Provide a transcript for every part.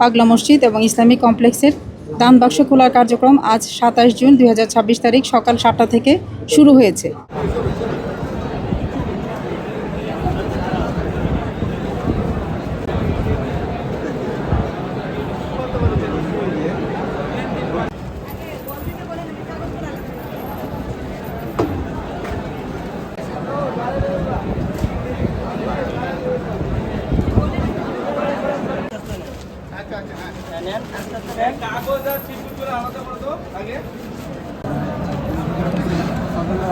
পাগলা মসজিদ এবং ইসলামিক কমপ্লেক্সের দান বাক্স খোলার কার্যক্রম আজ 27 জুন 2026 তারিখ সকাল 7টা থেকে শুরু হয়েছে। কাগজ আর সিলগুলো আলাদা করে দাও আগে।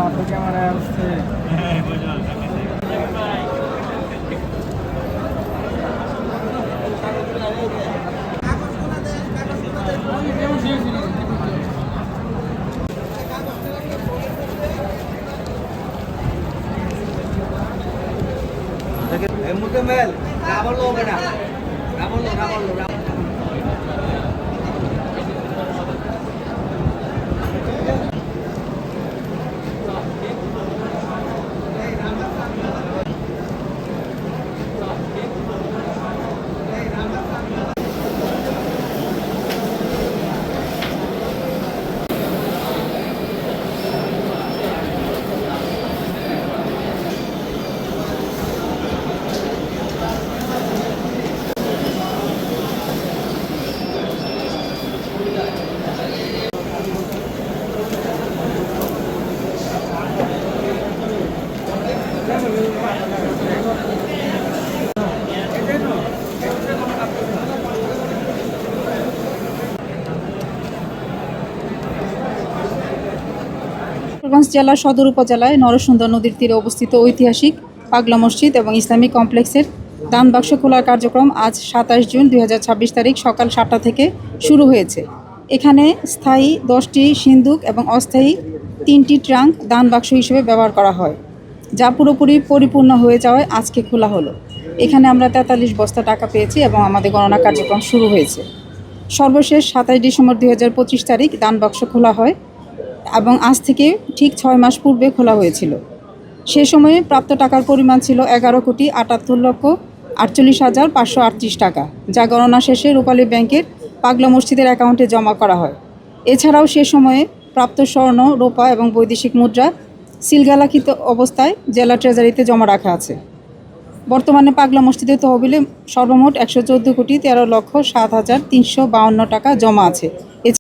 আপনার ক্যামেরা আসছে। মুজাম্মেল ডাবল লো বেটা, ডাবল লো। কিশোরগঞ্জ জেলার সদর উপজেলায় নরসুন্দর নদীর তীরে অবস্থিত ঐতিহাসিক পাগলা মসজিদ এবং ইসলামিক কমপ্লেক্সের দান বাক্স খোলার কার্যক্রম আজ 27 জুন 2026 তারিখ সকাল 7টা থেকে শুরু হয়েছে। এখানে স্থায়ী 10টি সিন্দুক এবং অস্থায়ী 3টি ট্রাঙ্ক দান বাক্স হিসেবে ব্যবহার করা হয়, যা পুরোপুরি পরিপূর্ণ হয়ে যাওয়ায় আজকে খোলা হলো। এখানে আমরা 43 বস্তা টাকা পেয়েছি এবং আমাদের গণনা কার্যক্রম শুরু হয়েছে। সর্বশেষ 27 ডিসেম্বর 2025 তারিখ দান বাক্স খোলা হয় এবং আজ থেকে ঠিক 6 মাস পূর্বে খোলা হয়েছিল। সে সময়ে প্রাপ্ত টাকার পরিমাণ ছিল 11,78,48,538 টাকা, যা গণনা শেষে রূপালী ব্যাংকের পাগলা মসজিদের অ্যাকাউন্টে জমা করা হয়। এছাড়াও সে সময়ে প্রাপ্ত স্বর্ণ, রূপা এবং বৈদেশিক মুদ্রা সিলগালাখিত অবস্থায় জেলা ট্রেজারিতে জমা রাখা আছে। বর্তমানে পাগলা মসজিদের তহবিলে সর্বমোট 114,13,07,352 টাকা জমা আছে।